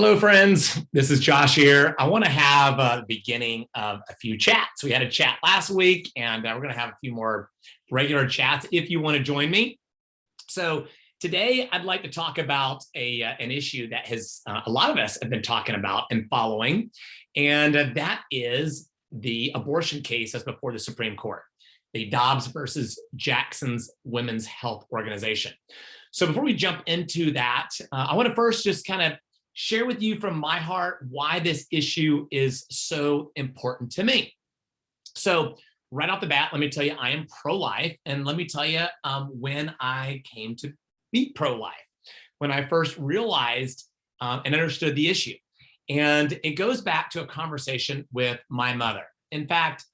Hello, friends. This is Josh here. I want to have the beginning of a few chats. We had a chat last week, and we're going to have a few more regular chats if you want to join me. So today, I'd like to talk about an issue that has a lot of us have been talking about and following, and that is the abortion case that's before the Supreme Court, the Dobbs versus Jackson's Women's Health Organization. So before we jump into that, I want to first just kind of share with you from my heart why this issue is so important to me. So right off the bat, let me tell you, I am pro-life. And let me tell you when I came to be pro-life, when I first realized and understood the issue. And it goes back to a conversation with my mother. In fact,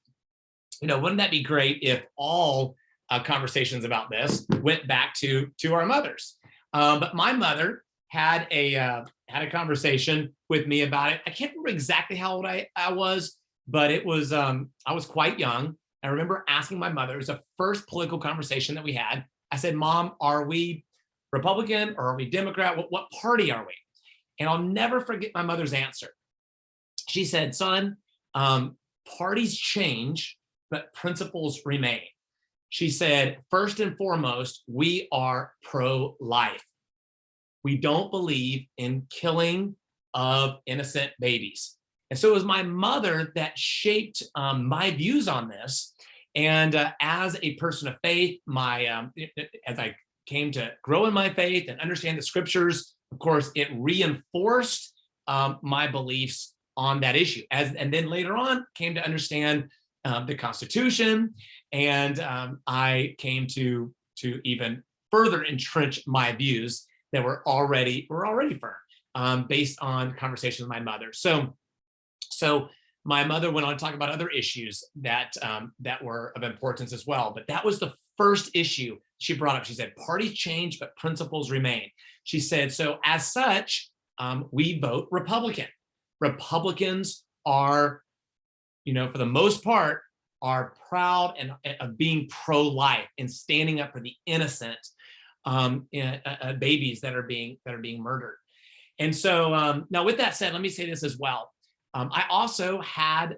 wouldn't that be great if all conversations about this went back to our mothers? But my mother had a conversation with me about it. I can't remember exactly how old I was, but it was I was quite young. I remember asking my mother, it was the first political conversation that we had. I said, "Mom, are we Republican or are we Democrat? What party are we?" And I'll never forget my mother's answer. She said, "Son, parties change, but principles remain." She said, "First and foremost, we are pro-life. We don't believe in killing of innocent babies." And so it was my mother that shaped my views on this. And as a person of faith, as I came to grow in my faith and understand the scriptures, of course, it reinforced my beliefs on that issue. And then later on, came to understand the Constitution, and I came to even further entrench my views that were already firm based on conversations with my mother. So my mother went on to talk about other issues that were of importance as well. But that was the first issue she brought up. She said, "Parties change, but principles remain." She said, so as such, we vote Republican. Republicans are, for the most part, are proud of being pro-life and standing up for the innocent babies that are being murdered. And so now, with that said, let me say this as well. I also had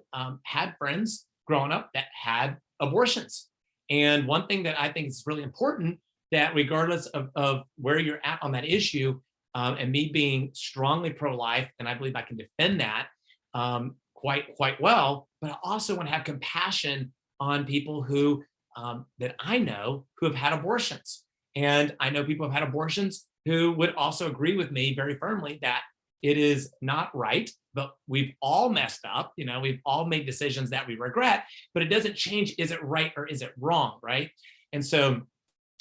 friends growing up that had abortions, and one thing that I think is really important, that regardless of where you're at on that issue, and me being strongly pro-life, and I believe I can defend that quite well, but I also want to have compassion on people who that I know who have had abortions. And I know people have had abortions who would also agree with me very firmly that it is not right, but we've all messed up. We've all made decisions that we regret, but it doesn't change, is it right or is it wrong, right? And so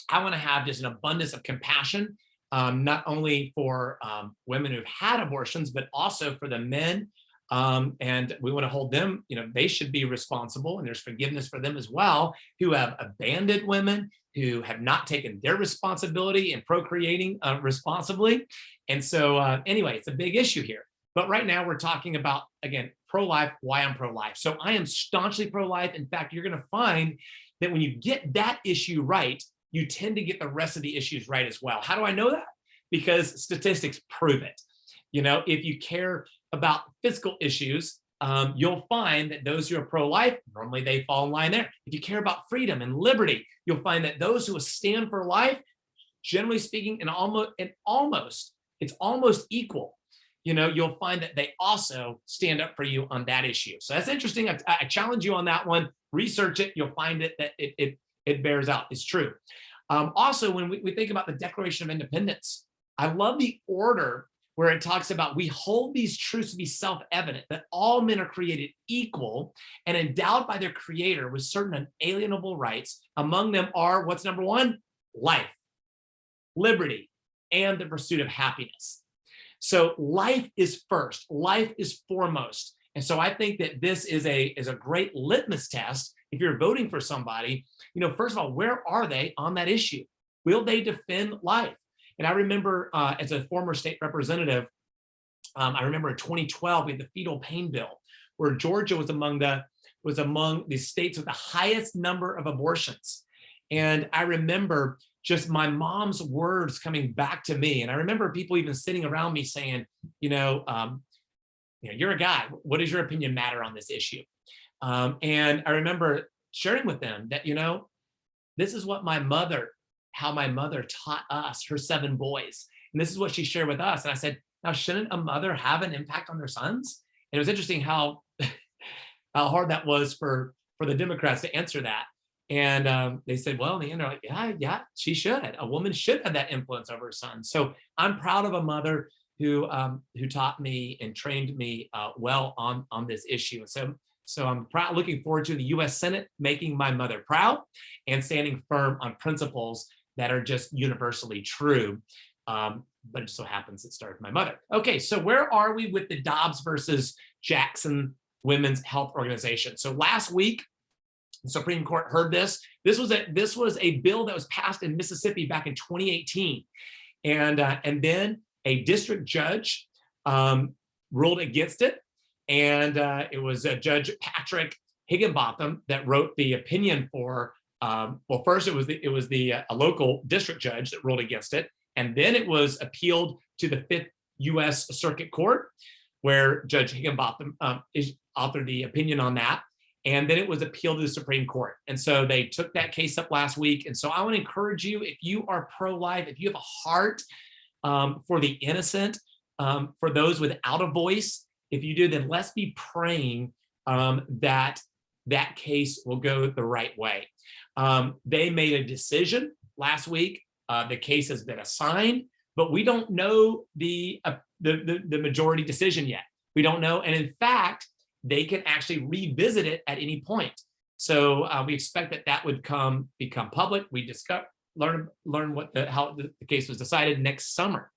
I want to have just an abundance of compassion, not only for women who've had abortions, but also for the men. And we want to hold them, they should be responsible, and there's forgiveness for them as well, who have abandoned women, who have not taken their responsibility in procreating responsibly. And so anyway, it's a big issue here. But right now we're talking about, again, pro-life, why I'm pro-life. So I am staunchly pro-life. In fact, you're going to find that when you get that issue right, you tend to get the rest of the issues right as well. How do I know that? Because statistics prove it. If you care about physical issues, you'll find that those who are pro-life, normally they fall in line there. If you care about freedom and liberty, you'll find that those who stand for life, generally speaking, it's almost equal. You'll find that they also stand up for you on that issue. So that's interesting. I challenge you on that one. Research it. You'll find that it bears out. It's true. Also, when we think about the Declaration of Independence, I love the order where it talks about, we hold these truths to be self-evident, that all men are created equal and endowed by their creator with certain unalienable rights. Among them are, what's number one? Life, liberty, and the pursuit of happiness. So life is first, life is foremost. And so I think that this is a great litmus test. If you're voting for somebody, first of all, where are they on that issue? Will they defend life? And I remember as a former state representative, I remember in 2012, we had the fetal pain bill, where Georgia was among the states with the highest number of abortions. And I remember just my mom's words coming back to me. And I remember people even sitting around me saying, you're a guy. What does your opinion matter on this issue? And I remember sharing with them that, this is what how my mother taught us, her 7 boys. And this is what she shared with us. And I said, now, shouldn't a mother have an impact on their sons? And it was interesting how hard that was for the Democrats to answer that. And they said, well, in the end, they're like, yeah, she should. A woman should have that influence over her son. So I'm proud of a mother who taught me and trained me well on this issue. And so I'm proud, looking forward to the U.S. Senate making my mother proud and standing firm on principles that are just universally true. But it so happens it started with my mother. Okay, so where are we with the Dobbs versus Jackson Women's Health Organization? So last week, the Supreme Court heard this. This was a bill that was passed in Mississippi back in 2018, and then a district judge ruled against it, and it was Judge Patrick Higginbotham that wrote the opinion for. Well, first it was a local district judge that ruled against it, and then it was appealed to the 5th U.S. Circuit Court, where Judge Higginbotham authored the opinion on that. And then it was appealed to the Supreme Court. And so they took that case up last week. And so I want to encourage you, if you are pro-life, if you have a heart for the innocent, for those without a voice, if you do, then let's be praying that case will go the right way. They made a decision last week. The case has been assigned, but we don't know the majority decision yet. We don't know. And in fact, they can actually revisit it at any point. So we expect that would become public. We learn how the case was decided next summer.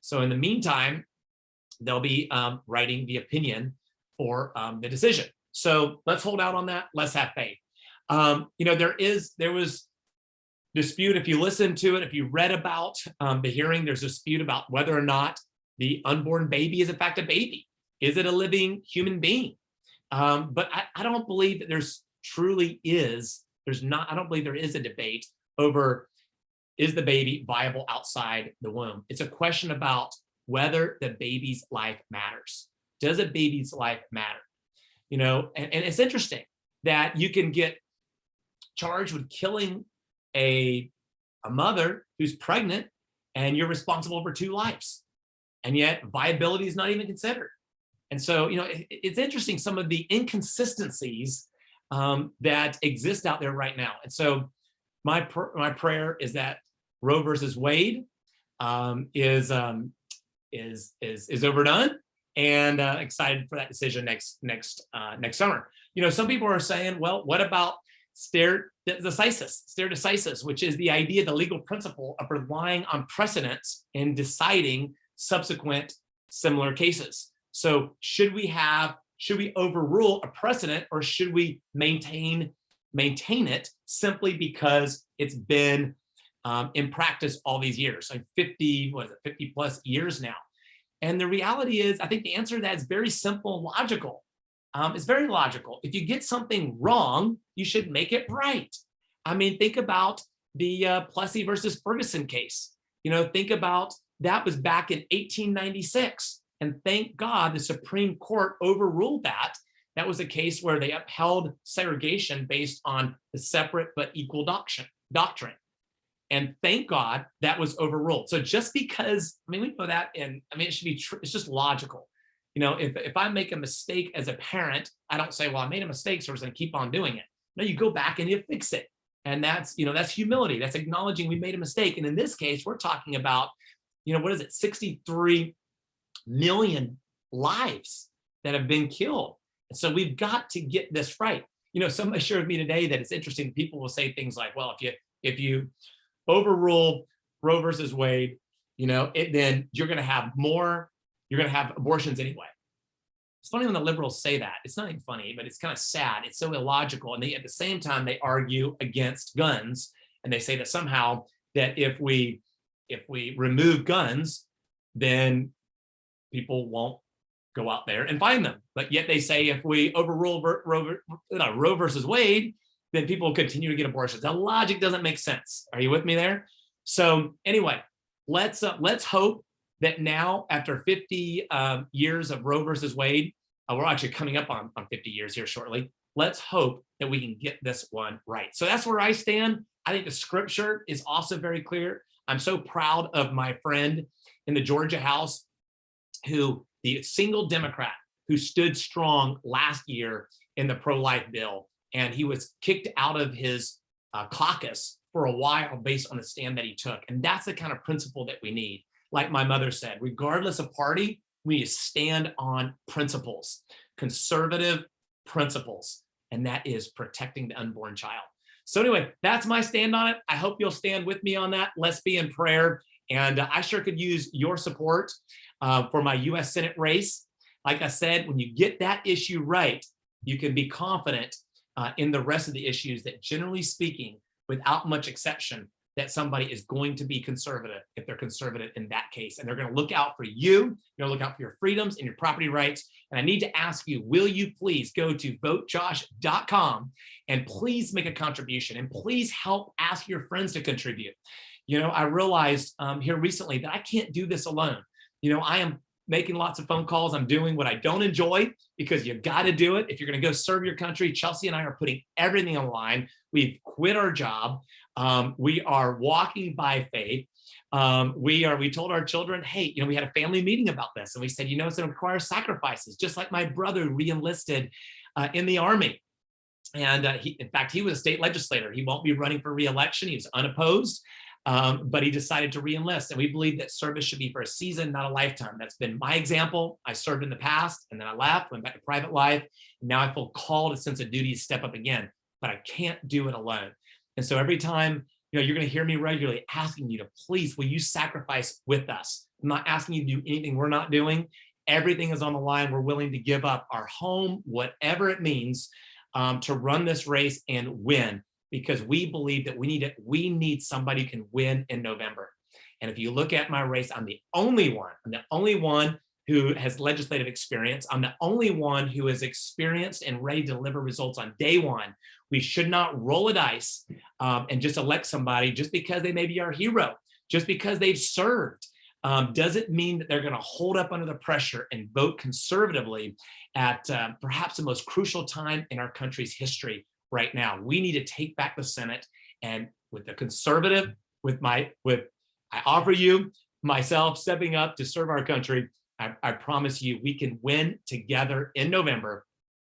So in the meantime, they'll be writing the opinion for the decision. So let's hold out on that. Let's have faith. There was dispute. If you listen to it, if you read about the hearing, there's a dispute about whether or not the unborn baby is in fact a baby. Is it a living human being? But I don't believe that I don't believe there is a debate over, is the baby viable outside the womb? It's a question about whether the baby's life matters. Does a baby's life matter? And it's interesting that you can get charged with killing a mother who's pregnant and you're responsible for 2 lives. And yet viability is not even considered. And so, it's interesting, some of the inconsistencies that exist out there right now. And so my prayer is that Roe versus Wade is overdone, and excited for that decision next summer. Some people are saying, well, what about stare decisis, which is the idea, the legal principle of relying on precedents in deciding subsequent similar cases. So should we overrule a precedent, or should we maintain it simply because it's been in practice all these years, like 50 plus years now? And the reality is, I think the answer to that is very simple and logical. It's very logical. If you get something wrong, you should make it right. I mean, think about the Plessy versus Ferguson case. Think about that was back in 1896. And thank God the Supreme Court overruled that. That was a case where they upheld segregation based on the separate but equal doctrine. And thank God that was overruled. So just because, we know that, and it should be true. It's just logical. If I make a mistake as a parent, I don't say, well, I made a mistake, so we're going to keep on doing it. No, you go back and you fix it. And that's humility. That's acknowledging we made a mistake. And in this case, we're talking about, 63 million lives that have been killed. And so we've got to get this right. Somebody shared with me today that it's interesting. People will say things like, well, if you overrule Roe versus Wade, then you're going to have abortions anyway. It's funny when the liberals say that. It's not even funny, but it's kind of sad. It's so illogical. And at the same time, they argue against guns, and they say that somehow that if we remove guns, then people won't go out there and find them. But yet they say if we overrule Roe versus Wade, then people will continue to get abortions. That logic doesn't make sense. Are you with me there? So anyway, let's hope that now, after 50 years of Roe versus Wade, we're actually coming up on 50 years here shortly. Let's hope that we can get this one right. So that's where I stand. I think the scripture is also very clear. I'm so proud of my friend in the Georgia House, the single Democrat who stood strong last year in the pro-life bill. And he was kicked out of his caucus for a while based on the stand that he took. And that's the kind of principle that we need. Like my mother said, regardless of party, we need to stand on principles, conservative principles, and that is protecting the unborn child. So anyway, that's my stand on it. I hope you'll stand with me on that. Let's be in prayer. And I sure could use your support for my U.S. Senate race. Like I said, when you get that issue right, you can be confident in the rest of the issues that, generally speaking, without much exception, that somebody is going to be conservative if they're conservative in that case. And they're going to look out for you. You're going to look out for your freedoms and your property rights. And I need to ask you, will you please go to votejosh.com and please make a contribution, and please help ask your friends to contribute. You know, I realized here recently that I can't do this alone. You know, I am making lots of phone calls. I'm doing what I don't enjoy, because you got to do it if you're going to go serve your country. Chelsea and I are putting everything on the line. We've quit our job. We are walking by faith. We told our children, hey, you know, we had a family meeting about this, and we said, you know, it's going to require sacrifices, just like my brother re-enlisted in the Army. And in fact, he was a state legislator. He won't be running for re-election. He was unopposed. But he decided to re-enlist. And we believe that service should be for a season, not a lifetime. That's been my example. I served in the past, and then I left, went back to private life. And now I feel called, a sense of duty to step up again, but I can't do it alone. And so every time, you know, you're going to hear me regularly asking you to, please, will you sacrifice with us? I'm not asking you to do anything we're not doing. Everything is on the line. We're willing to give up our home, whatever it means, to run this race and win, because we believe that we need somebody who can win in November. And if you look at my race, I'm the only one who has legislative experience. I'm the only one who is experienced and ready to deliver results on day one. We should not roll a dice and just elect somebody just because they may be our hero, just because they've served. Doesn't mean that they're going to hold up under the pressure and vote conservatively at perhaps the most crucial time in our country's history right now. We need to take back the Senate, and with the conservative, I offer you myself stepping up to serve our country. I promise you, we can win together in November.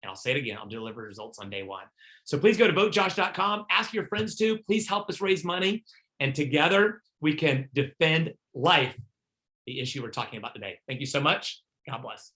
And I'll say it again, I'll deliver results on day one. So please go to votejosh.com, ask your friends to, please help us raise money, and together we can defend life, the issue we're talking about today. Thank you so much. God bless.